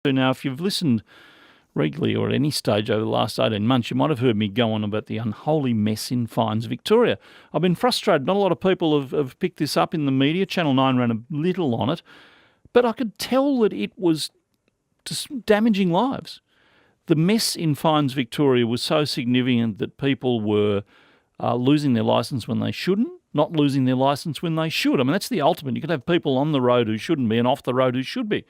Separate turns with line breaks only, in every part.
Now, if you've listened regularly or at any stage over the last 18 months, you might have heard me go on about the unholy mess in Fines Victoria. I've been frustrated. Not a lot of people have picked this up in the media. Channel 9 ran a little on it. But I could tell that it was just damaging lives. The mess in Fines Victoria was so significant that people were losing their licence when they shouldn't, not losing their licence when they should. I mean, that's the ultimate. You could have people on the road who shouldn't be and off the road who should be.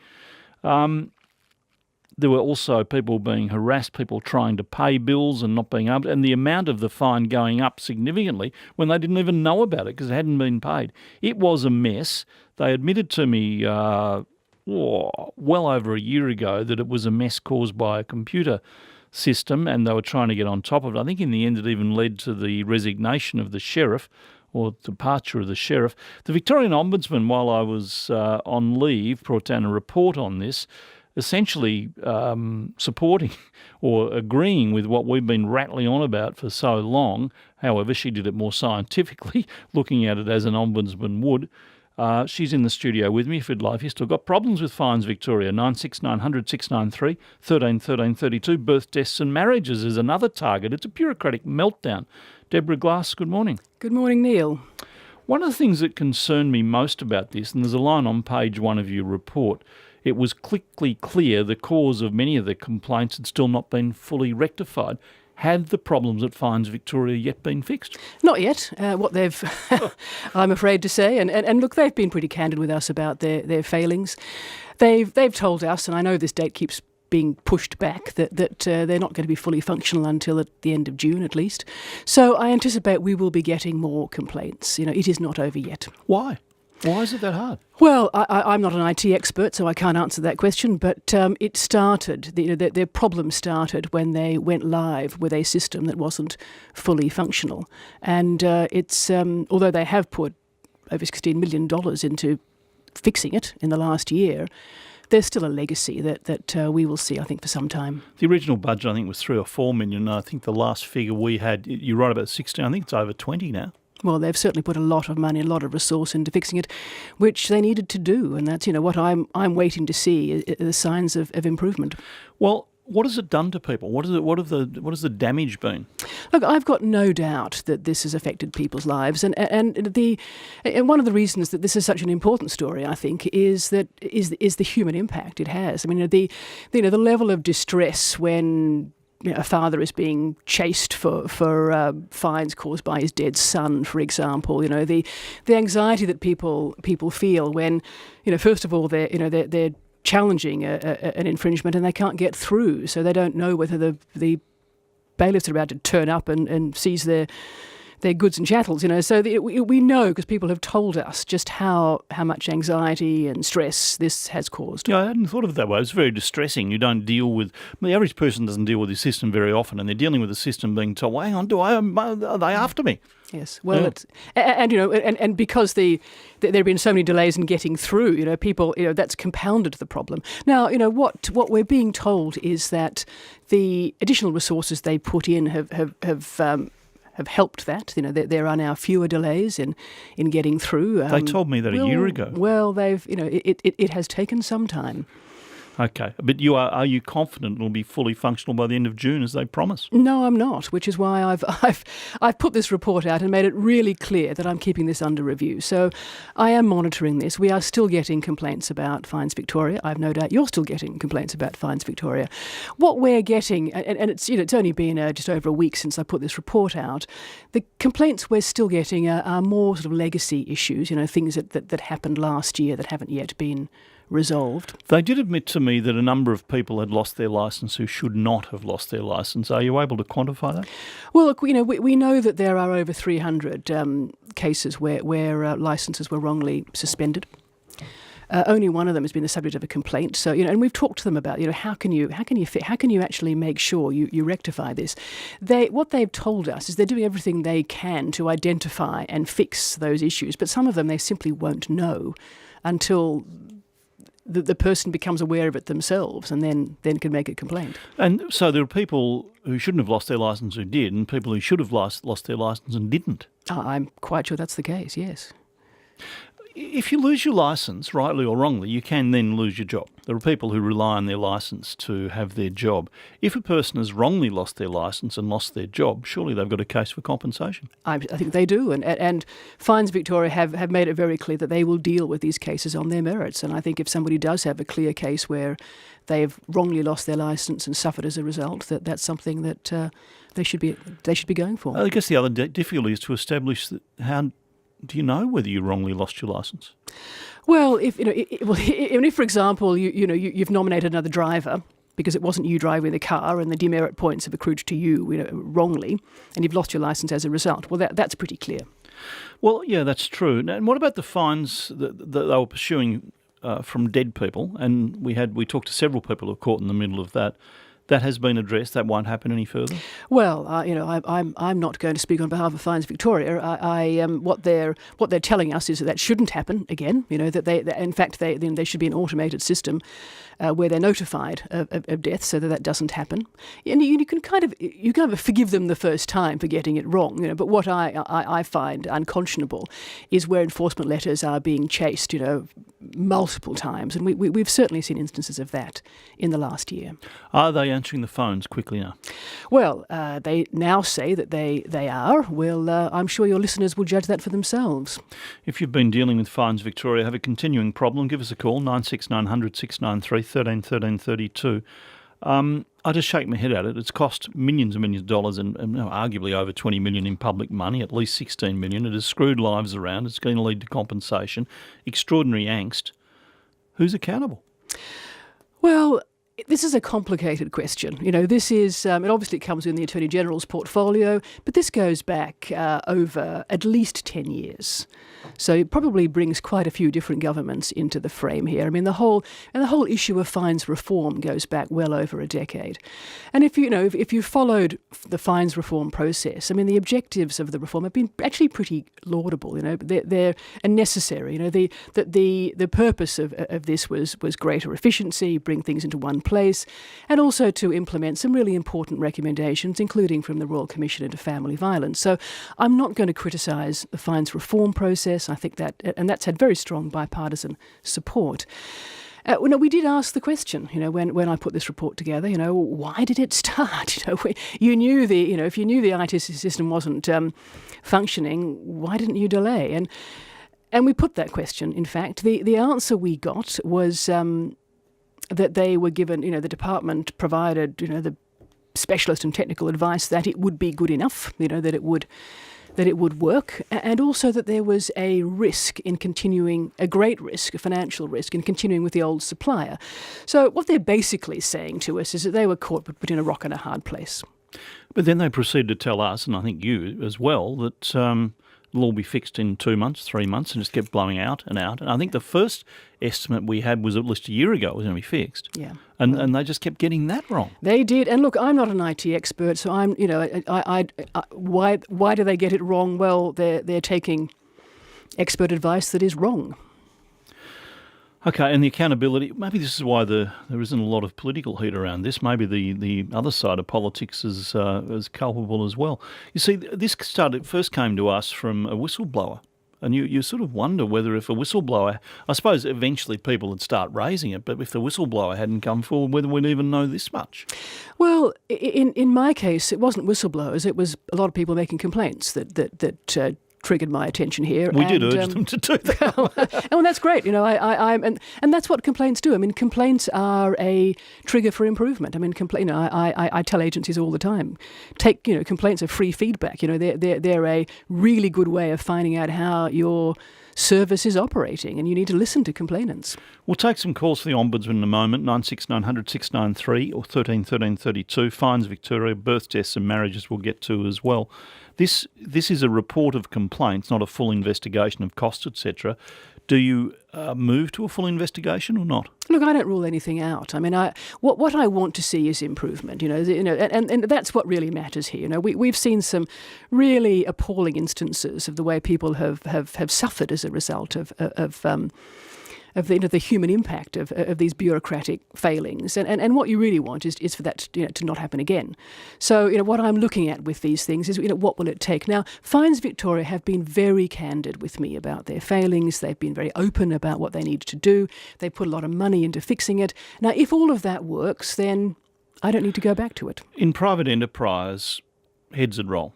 There were also people being harassed, people trying to pay bills and not being able to, and the amount of the fine going up significantly when they didn't even know about it because it hadn't been paid. It was a mess. They admitted to me well over a year ago that it was a mess caused by a computer system and they were trying to get on top of it. I think in the end it even led to the resignation of the sheriff or departure of the sheriff. The Victorian Ombudsman, while I was on leave, brought down a report on this, essentially supporting or agreeing with what we've been rattling on about for so long. However, she did it more scientifically, looking at it as an ombudsman would. She's in the studio with me if you'd like. If you've still got problems with Fines Victoria, 96900 693 13 13 32. Birth, deaths and marriages is another target. It's a bureaucratic meltdown. Deborah Glass, good morning.
Good morning, Neil.
One of the things that concerned me most about this, and there's a line on page 1 of your report, it was quickly clear the cause of many of the complaints had still not been fully rectified. Had the problems at Fines Victoria yet been fixed?
Not yet. What they've, I'm afraid to say, and look, they've been pretty candid with us about their failings. They've told us, and I know this date keeps being pushed back, that they're not going to be fully functional until at the end of June at least. So I anticipate we will be getting more complaints. You know, it is not over yet.
Why? Why is it that hard?
Well, I'm not an IT expert, so I can't answer that question, but it started, their problem started when they went live with a system that wasn't fully functional. And it's although they have put over $16 million into fixing it in the last year, there's still a legacy that we will see, I think, for some time.
The original budget, I think, was 3 or 4 million. I think the last figure we had, you're right about 16, I think it's over 20 now.
Well, they've certainly put a lot of money, a lot of resource into fixing it, which they needed to do, and that's what I'm waiting to see, the signs of improvement. Well,
what has it done to people? What has the damage been?
Look, I've got no doubt that this has affected people's lives, and one of the reasons that this is such an important story, I think, is the human impact it has. I mean, the level of distress when a father is being chased for fines caused by his dead son, for example. The anxiety that people feel when, first of all, they're challenging an infringement and they can't get through, so they don't know whether the bailiffs are about to turn up and seize their goods and chattels, So we know, because people have told us, just how much anxiety and stress this has caused.
Yeah, I hadn't thought of it that way. It's very distressing. You don't deal with... the average person doesn't deal with the system very often, and they're dealing with the system being told, well, hang on, are they after me?
Yes, well, yeah. and because there have been so many delays in getting through, people, that's compounded the problem. Now, what we're being told is that the additional resources they put in have helped that. There are now fewer delays in getting through.
They told me that a year ago.
Well, it has taken some time.
Okay, but are you confident it'll be fully functional by the end of June as they promise?
No, I'm not, which is why I've put this report out and made it really clear that I'm keeping this under review. So I am monitoring this. We are still getting complaints about Fines Victoria. I've no doubt you're still getting complaints about Fines Victoria. What we're getting, and it's only been just over a week since I put this report out, the complaints we're still getting are more sort of legacy issues, things that happened last year that haven't yet been resolved.
They did admit to me that a number of people had lost their licence who should not have lost their licence. Are you able to quantify that?
Well, look, we know that there are over 300 cases where licences were wrongly suspended. Only one of them has been the subject of a complaint. So, and we've talked to them about, how can you actually make sure you rectify this? What they've told us is they're doing everything they can to identify and fix those issues, but some of them they simply won't know until the person becomes aware of it themselves and then can make a complaint.
And so there are people who shouldn't have lost their licence who did, and people who should have lost their licence and didn't.
I'm quite sure that's the case, yes.
if you lose your licence, rightly or wrongly, you can then lose your job. There are people who rely on their licence to have their job. If a person has wrongly lost their licence and lost their job, surely they've got a case for compensation.
I think they do, and Fines Victoria have made it very clear that they will deal with these cases on their merits. And I think if somebody does have a clear case where they've wrongly lost their licence and suffered as a result, that's something that they should be going for.
I guess the other difficulty is to establish how do you know whether you wrongly lost your licence?
Well, if for example you've nominated another driver because it wasn't you driving the car and the demerit points have accrued to you, wrongly, and you've lost your licence as a result. Well, that's pretty clear.
Well, yeah, that's true. And what about the fines that they were pursuing from dead people? And we talked to several people who were caught in the middle of that. That has been addressed. That won't happen any further.
Well, I'm not going to speak on behalf of Fines Victoria. What they're telling us is that shouldn't happen again. That in fact there should be an automated system where they're notified of death, so that doesn't happen. And you can kind of forgive them the first time for getting it wrong. But what I find unconscionable is where enforcement letters are being chased. Multiple times, and we've certainly seen instances of that in the last year.
Are they answering the phones quickly now?
Well, they now say that they are. Well, I'm sure your listeners will judge that for themselves.
If you've been dealing with Fines Victoria, have a continuing problem, give us a call, 96900 693 13 13 32. I just shake my head at it. It's cost millions and millions of dollars and arguably over 20 million in public money, at least 16 million. It has screwed lives around. It's going to lead to compensation. Extraordinary angst. Who's accountable?
Well, this is a complicated question. This is, it obviously comes in the Attorney General's portfolio, but this goes back over at least 10 years. So it probably brings quite a few different governments into the frame here. I mean, the whole issue of fines reform goes back well over a decade. And if you followed the fines reform process, I mean, the objectives of the reform have been actually pretty laudable. They're necessary. The purpose of this was greater efficiency, bring things into one place, and also to implement some really important recommendations, including from the Royal Commission into Family Violence. So I'm not going to criticise the fines reform process. I think that's had very strong bipartisan support. We did ask the question, when I put this report together, why did it start? If you knew the IT system wasn't functioning, why didn't you delay? And we put that question. In fact, the answer we got was that they were given, the department provided, the specialist and technical advice that it would be good enough, that it would work, and also that there was a risk in continuing, a great risk, a financial risk in continuing with the old supplier. So what they're basically saying to us is that they were caught between a rock and a hard place.
But then they proceeded to tell us, and I think you as well, that it'll all be fixed in 2 months, 3 months, and just kept blowing out and out. And I think the first estimate we had was at least a year ago it was going to be fixed.
Yeah.
And they just kept getting that wrong.
They did. And look, I'm not an IT expert, so I'm, why do they get it wrong? Well, they're taking expert advice that is wrong.
Okay, and the accountability, maybe this is why there isn't a lot of political heat around this. Maybe the other side of politics is culpable as well. You see, this first came to us from a whistleblower. And you sort of wonder whether if a whistleblower, I suppose eventually people would start raising it, but if the whistleblower hadn't come forward, whether we'd even know this much.
Well, in my case, it wasn't whistleblowers. It was a lot of people making complaints that triggered my attention here.
We did urge them to do that.
And that's great. And that's what complaints do. I mean, complaints are a trigger for improvement. I mean, I tell agencies all the time, complaints are free feedback. They're a really good way of finding out how your service is operating, and you need to listen to complainants.
We'll take some calls for the Ombudsman in a moment, 96900 693 or 13 13 32. Fines Victoria, birth, deaths and marriages we'll get to as well. This is a report of complaints, not a full investigation of costs, etc. Do you move to a full investigation or not?
Look, I don't rule anything out. I mean, what I want to see is improvement. And that's what really matters here. We've seen some really appalling instances of the way people have suffered as a result of the human impact of these bureaucratic failings. And what you really want is for that to not happen again. So what I'm looking at with these things is what will it take? Now, Fines Victoria have been very candid with me about their failings. They've been very open about what they need to do. They put a lot of money into fixing it. Now, if all of that works, then I don't need to go back to it.
In private enterprise, heads would roll.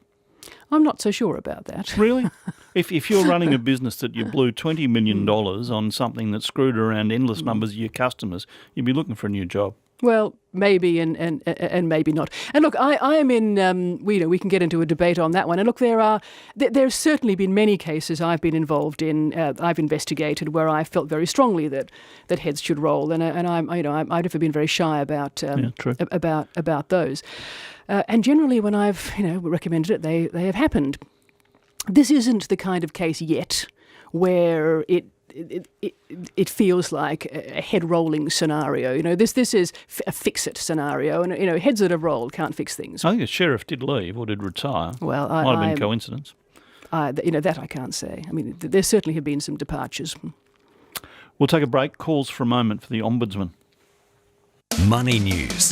I'm not so sure about that.
Really? If you're running a business that you blew $20 million on something that screwed around endless numbers of your customers, you'd be looking for a new job.
Well, maybe and maybe not. And look, I am in. We can get into a debate on that one. And look, there's certainly been many cases I've been involved in. I've investigated where I felt very strongly that heads should roll, and I've never been very shy about about those. And generally, when I've recommended it, they have happened. This isn't the kind of case yet where it feels like a head rolling scenario. This is a fix it scenario, and heads that have rolled can't fix things.
I think the sheriff did leave or did retire.
Well,
might have been coincidence.
That I can't say. I mean, there certainly have been some departures.
We'll take a break. Calls for a moment for the Ombudsman.
Money News.